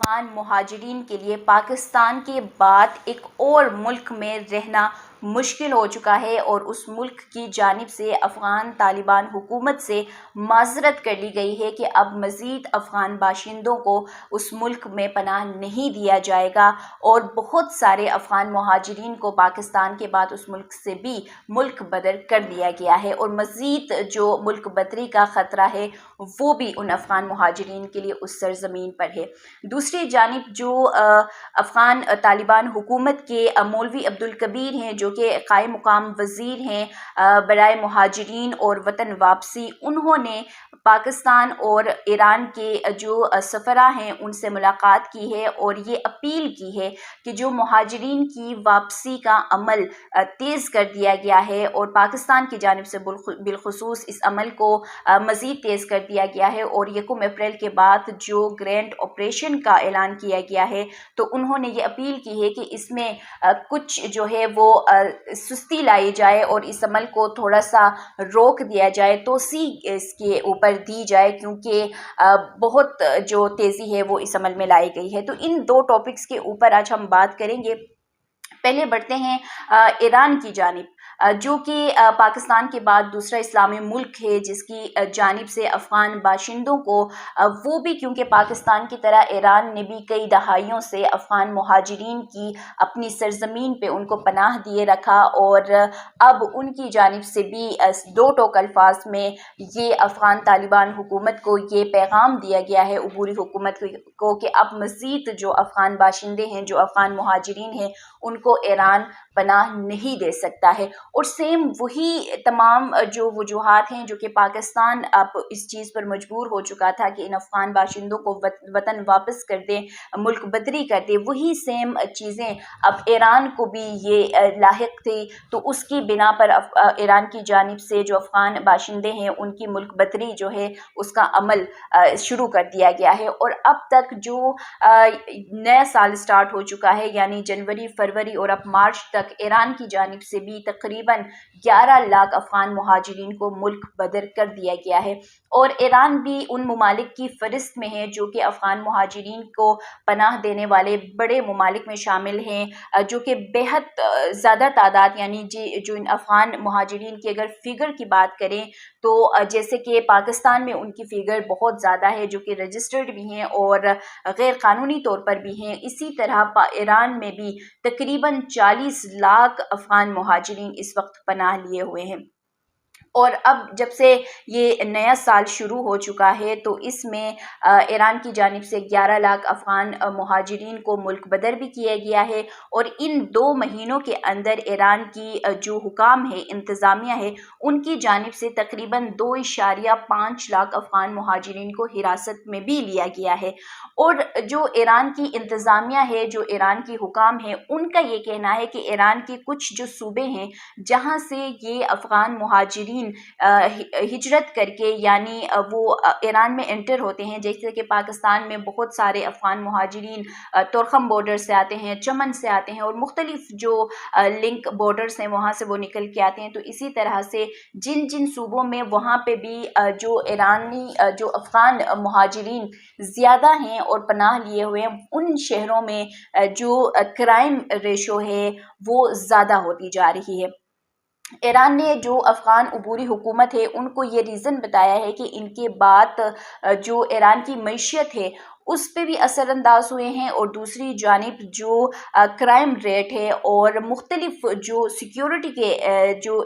افغان مہاجرین کے لیے پاکستان کے بعد ایک اور ملک میں رہنا مشکل ہو چکا ہے، اور اس ملک کی جانب سے افغان طالبان حکومت سے معذرت کر لی گئی ہے کہ اب مزید افغان باشندوں کو اس ملک میں پناہ نہیں دیا جائے گا، اور بہت سارے افغان مہاجرین کو پاکستان کے بعد اس ملک سے بھی ملک بدر کر دیا گیا ہے، اور مزید جو ملک بدری کا خطرہ ہے وہ بھی ان افغان مہاجرین کے لیے اس سرزمین پر ہے۔ دوسری جانب جو افغان طالبان حکومت کے مولوی عبدالکبیر ہیں، جو کہ قائم مقام وزیر ہیں برائے مہاجرین اور وطن واپسی، انہوں نے پاکستان اور ایران کے جو سفراء ہیں ان سے ملاقات کی ہے، اور یہ اپیل کی ہے کہ جو مہاجرین کی واپسی کا عمل تیز کر دیا گیا ہے، اور پاکستان کی جانب سے بالخصوص اس عمل کو مزید تیز کر دیا گیا ہے، اور 1 اپریل کے بعد جو گرینڈ آپریشن کا اعلان کیا گیا ہے، تو انہوں نے یہ اپیل کی ہے کہ اس میں کچھ جو ہے وہ سستی لائی جائے اور اس عمل کو تھوڑا سا روک دیا جائے، توسیع اس کے اوپر دی جائے، کیونکہ بہت جو تیزی ہے وہ اس عمل میں لائی گئی ہے۔ تو ان دو ٹاپکس کے اوپر آج ہم بات کریں گے۔ پہلے بڑھتے ہیں ایران کی جانب، جو کہ پاکستان کے بعد دوسرا اسلامی ملک ہے جس کی جانب سے افغان باشندوں کو، وہ بھی کیونکہ پاکستان کی طرح ایران نے بھی کئی دہائیوں سے افغان مہاجرین کی اپنی سرزمین پہ ان کو پناہ دیے رکھا، اور اب ان کی جانب سے بھی دو ٹوک الفاظ میں یہ افغان طالبان حکومت کو یہ پیغام دیا گیا ہے، عبوری حکومت کو، کہ اب مزید جو افغان باشندے ہیں، جو افغان مہاجرین ہیں، ان کو ایران پناہ نہیں دے سکتا ہے۔ اور سیم وہی تمام جو وجوہات ہیں جو کہ پاکستان اب اس چیز پر مجبور ہو چکا تھا کہ ان افغان باشندوں کو وطن واپس کر دے، ملک بدری کر دے، وہی سیم چیزیں اب ایران کو بھی یہ لاحق تھی، تو اس کی بنا پر ایران کی جانب سے جو افغان باشندے ہیں ان کی ملک بدری جو ہے اس کا عمل شروع کر دیا گیا ہے۔ اور اب تک جو نیا سال سٹارٹ ہو چکا ہے، یعنی جنوری، فروری اور اب مارچ تک، ایران کی جانب سے بھی تقریباً 11 لاکھ افغان مہاجرین کو ملک بدر کر دیا گیا ہے، اور ایران بھی ان ممالک کی فہرست میں ہے جو کہ افغان مہاجرین کو پناہ دینے والے بڑے ممالک میں شامل ہیں، جو کہ بے حد زیادہ تعداد، یعنی جو ان افغان مہاجرین کی اگر فگر کی بات کریں تو جیسے کہ پاکستان میں ان کی فگر بہت زیادہ ہے جو کہ رجسٹرڈ بھی ہیں اور غیر قانونی طور پر بھی ہیں، اسی طرح ایران میں بھی تقریباً 40 لاکھ افغان مہاجرین اس وقت پناہ لیے ہوئے ہیں۔ اور اب جب سے یہ نیا سال شروع ہو چکا ہے تو اس میں ایران کی جانب سے 11 لاکھ افغان مہاجرین کو ملک بدر بھی کیا گیا ہے، اور ان 2 مہینوں کے اندر ایران کی جو حکام ہے، انتظامیہ ہے، ان کی جانب سے تقریباً 2.5 لاکھ افغان مہاجرین کو حراست میں بھی لیا گیا ہے۔ اور جو ایران کی انتظامیہ ہے، جو ایران کی حکام ہے، ان کا یہ کہنا ہے کہ ایران کے کچھ جو صوبے ہیں جہاں سے یہ افغان مہاجرین ہجرت کر کے، یعنی وہ ایران میں انٹر ہوتے ہیں، جیسے کہ پاکستان میں بہت سارے افغان مہاجرین تورخم بارڈر سے آتے ہیں، چمن سے آتے ہیں، اور مختلف جو لنک بارڈرز ہیں وہاں سے وہ نکل کے آتے ہیں، تو اسی طرح سے جن جن صوبوں میں وہاں پہ بھی جو ایرانی جو افغان مہاجرین زیادہ ہیں اور پناہ لیے ہوئے ہیں، ان شہروں میں جو کرائم ریشو ہے وہ زیادہ ہوتی جا رہی ہے۔ ایران نے جو افغان عبوری حکومت ہے ان کو یہ ریزن بتایا ہے کہ ان کے بعد جو ایران کی معیشت ہے اس پہ بھی اثر انداز ہوئے ہیں، اور دوسری جانب جو کرائم ریٹ ہے اور مختلف جو سیکیورٹی کے جو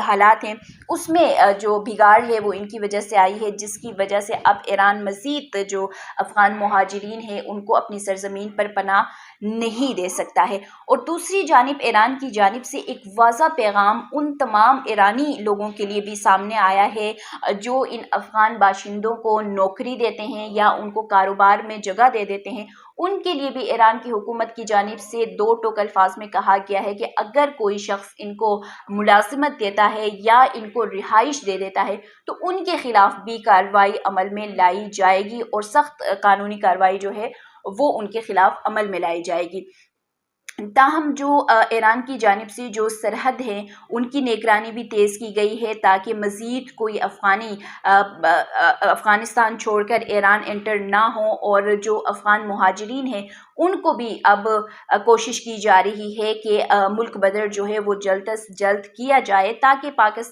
حالات ہیں اس میں جو بگاڑ ہے وہ ان کی وجہ سے آئی ہے، جس کی وجہ سے اب ایران مزید جو افغان مہاجرین ہیں ان کو اپنی سرزمین پر پناہ نہیں دے سکتا ہے۔ اور دوسری جانب ایران کی جانب سے ایک واضح پیغام ان تمام ایرانی لوگوں کے لیے بھی سامنے آیا ہے جو ان افغان باشندوں کو نوکری دیتے ہیں یا ان کو کاروبار میں جگہ دے دیتے ہیں، ان کے لیے بھی ایران کی حکومت کی جانب سے 2 ٹوک الفاظ میں کہا گیا ہے کہ اگر کوئی شخص ان کو ملازمت دیتا ہے یا ان کو رہائش دے دیتا ہے تو ان کے خلاف بھی کارروائی عمل میں لائی جائے گی، اور سخت قانونی کارروائی جو ہے وہ ان کے خلاف عمل میں لائی جائے گی۔ تاہم جو ایران کی جانب سے جو سرحد ہیں ان کی نگرانی بھی تیز کی گئی ہے تاکہ مزید کوئی افغانستان چھوڑ کر ایران انٹر نہ ہوں، اور جو افغان مہاجرین ہیں ان کو بھی اب کوشش کی جا رہی ہے کہ ملک بدر جو ہے وہ جلد از جلد کیا جائے تاکہ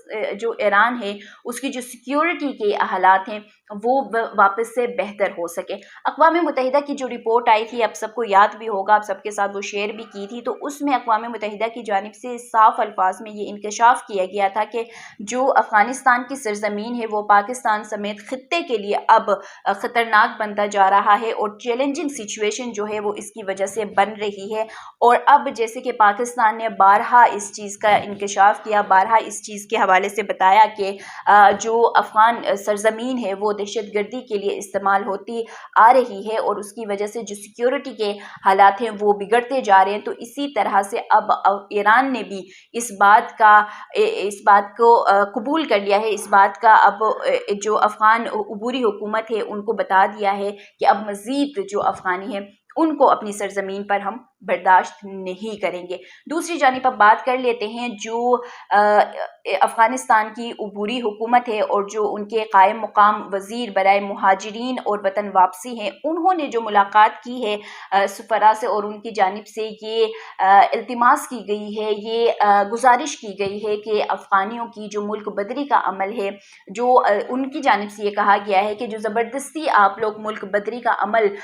جو ایران ہے اس کی جو سیکیورٹی کے حالات ہیں وہ واپس سے بہتر ہو سکے۔ اقوام متحدہ کی جو رپورٹ آئی تھی، آپ سب کو یاد بھی ہوگا، آپ سب کے ساتھ وہ شیئر بھی کی تھی، تو اس میں اقوام متحدہ کی جانب سے صاف الفاظ میں یہ انکشاف کیا گیا تھا کہ جو افغانستان کی سرزمین ہے وہ پاکستان سمیت خطے کے لیے اب خطرناک بنتا جا رہا ہے، اور چیلنجنگ سچویشن جو ہے وہ اس کی وجہ سے بن رہی ہے۔ اور اب جیسے کہ پاکستان نے بارہا اس چیز کا انکشاف کیا، بارہا اس چیز کے حوالے سے بتایا کہ جو افغان سرزمین ہے وہ دہشت گردی کے لیے استعمال ہوتی آ رہی ہے، اور اس کی وجہ سے جو سیکیورٹی کے حالات ہیں وہ بگڑتے جا رہے ہیں۔ تو اسی طرح سے اب ایران نے بھی اس بات کو قبول کر لیا ہے، اس بات کا اب جو افغان عبوری حکومت ہے ان کو بتا دیا ہے کہ اب مزید جو افغانی ہیں ان کو اپنی سرزمین پر ہم برداشت نہیں کریں گے۔ دوسری جانب اب بات کر لیتے ہیں جو افغانستان کی عبوری حکومت ہے اور جو ان کے قائم مقام وزیر برائے مہاجرین اور وطن واپسی ہیں، انہوں نے جو ملاقات کی ہے سفراء سے، اور ان کی جانب سے یہ التماس کی گئی ہے، یہ گزارش کی گئی ہے کہ افغانیوں کی جو ملک بدری کا عمل ہے، جو ان کی جانب سے یہ کہا گیا ہے کہ جو زبردستی آپ لوگ ملک بدری کا عمل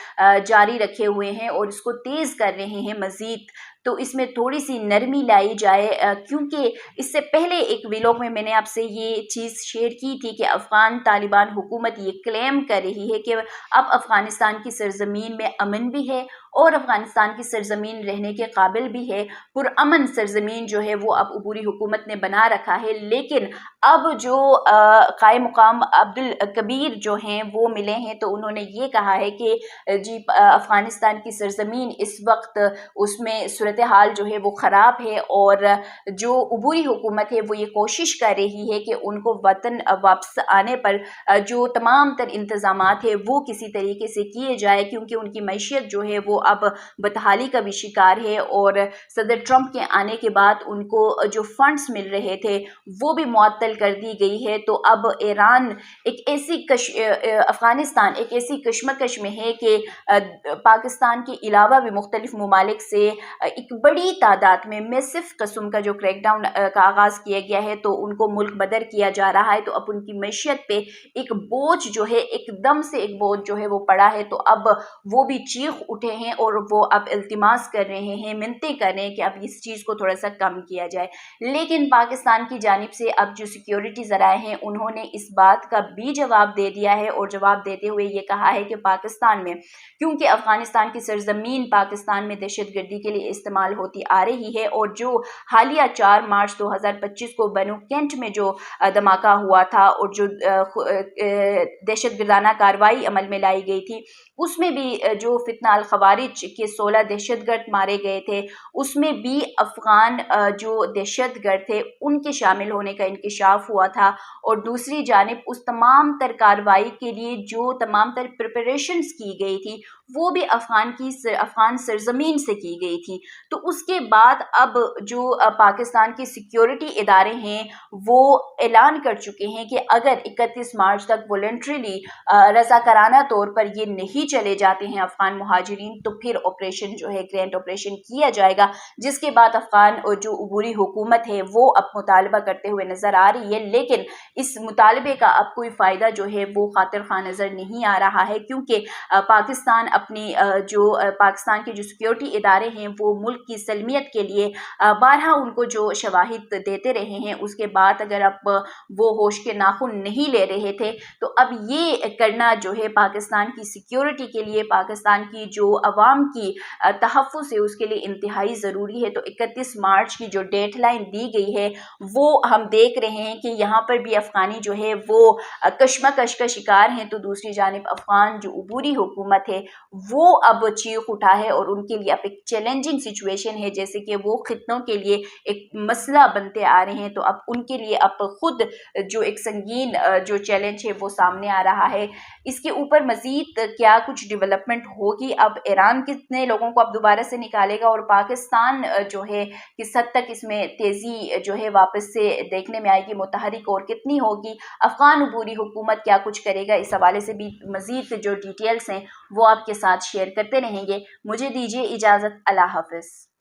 جاری رکھے ہوئے ہیں اور اس کو تیز کر رہے ہیں مزید، تو اس میں تھوڑی سی نرمی لائی جائے، کیونکہ اس سے پہلے ایک ویلاگ میں نے آپ سے یہ چیز شیئر کی تھی کہ افغان طالبان حکومت یہ کلیم کر رہی ہے کہ اب افغانستان کی سرزمین میں امن بھی ہے اور افغانستان کی سرزمین رہنے کے قابل بھی ہے، پرامن سرزمین جو ہے وہ اب عبوری حکومت نے بنا رکھا ہے۔ لیکن اب جو قائم مقام عبدالکبیر جو ہیں وہ ملے ہیں، تو انہوں نے یہ کہا ہے کہ جی افغانستان کی سرزمین اس وقت اس میں صورتحال جو ہے وہ خراب ہے، اور جو عبوری حکومت ہے وہ یہ کوشش کر رہی ہے کہ ان کو وطن واپس آنے پر جو تمام تر انتظامات ہے وہ کسی طریقے سے کیے جائے، کیونکہ ان کی معیشت جو ہے وہ اب بدحالی کا بھی شکار ہے، اور صدر ٹرمپ کے آنے کے بعد ان کو جو فنڈز مل رہے تھے وہ بھی معطل کر دی گئی ہے۔ تو اب افغانستان ایک ایسی کشمکش میں ہے کہ پاکستان کے علاوہ بھی مختلف ممالک سے ایک بڑی تعداد میں میسف قسم کا جو کریک ڈاؤن کا آغاز کیا گیا ہے، تو ان کو ملک بدر کیا جا رہا ہے، تو اب ان کی معیشت پہ ایک بوجھ جو ہے، ایک دم سے ایک بوجھ جو ہے وہ پڑا ہے، تو اب وہ بھی چیخ اٹھے ہیں اور وہ اب التماس کر رہے ہیں، منتیں کر رہے ہیں کہ اب اس چیز کو تھوڑا سا کم کیا جائے۔ لیکن پاکستان کی جانب سے اب جو سیکیورٹی ذرائع ہیں انہوں نے اس بات کا بھی جواب دے دیا ہے، اور جواب دیتے ہوئے یہ کہا ہے کہ پاکستان میں کیونکہ افغانستان کی سرزمین پاکستان میں دہشت گردی کے لیے استعمال ہوتی آ رہی ہے، اور جو حالیہ 4 مارچ 2025 کو بنو کینٹ میں جو دھماکہ ہوا تھا اور جو دہشت گردانہ کارروائی عمل میں لائی گئی تھی، اس میں بھی جو فتنہ الخوارج کے 16 دہشت گرد مارے گئے تھے، اس میں بھی افغان جو دہشت گرد تھے ان کے شامل ہونے کا انکشاف ہوا تھا، اور دوسری جانب اس تمام تر کارروائی کے لیے جو تمام تر پریپریشنز کی گئی تھی وہ بھی افغان سرزمین سے کی گئی تھی۔ تو اس کے بعد اب جو پاکستان کی سیکیورٹی ادارے ہیں وہ اعلان کر چکے ہیں کہ اگر 31 مارچ تک والنٹریلی رضاکارانہ طور پر یہ نہیں چلے جاتے ہیں افغان مہاجرین، تو پھر آپریشن جو ہے گرینڈ آپریشن کیا جائے گا، جس کے بعد افغان جو عبوری حکومت ہے وہ اب مطالبہ کرتے ہوئے نظر آ رہی ہے، لیکن اس مطالبے کا اب کوئی فائدہ جو ہے وہ خاطر خواہ نظر نہیں آ رہا ہے، کیونکہ پاکستان پاکستان کے جو سیکیورٹی ادارے ہیں وہ ملک کی سلمیت کے لیے بارہا ان کو جو شواہد دیتے رہے ہیں، اس کے بعد اگر اب وہ ہوش کے ناخن نہیں لے رہے تھے، تو اب یہ کرنا جو ہے پاکستان کی سیکیورٹی کے لیے، پاکستان کی جو عوام کی تحفظ ہے اس کے لیے انتہائی ضروری ہے۔ تو 31 مارچ کی جو ڈیٹ لائن دی گئی ہے وہ ہم دیکھ رہے ہیں کہ یہاں پر بھی افغانی جو ہے وہ کشمکش کا شکار ہیں، تو دوسری جانب افغان جو عبوری حکومت ہے وہ اب چیخ اٹھا ہے اور ان کے لیے اب ایک چیلنجنگ سچویشن ہے، جیسے کہ وہ خطوں کے لیے ایک مسئلہ بنتے آ رہے ہیں، تو اب ان کے لیے اب خود جو ایک سنگین جو چیلنج ہے وہ سامنے آ رہا ہے۔ اس کے اوپر مزید کیا کچھ ڈیولپمنٹ ہوگی، اب ایران کتنے لوگوں کو اب دوبارہ سے نکالے گا اور پاکستان جو ہے کس حد تک اس میں تیزی جو ہے واپس سے دیکھنے میں آئے گی، متحرک اور کتنی ہوگی، افغان عبوری حکومت کیا کچھ کرے گا، اس حوالے سے بھی مزید جو ڈیٹیلز ہیں وہ آپ کے ساتھ شیئر کرتے رہیں گے۔ مجھے دیجیے اجازت، اللہ حافظ۔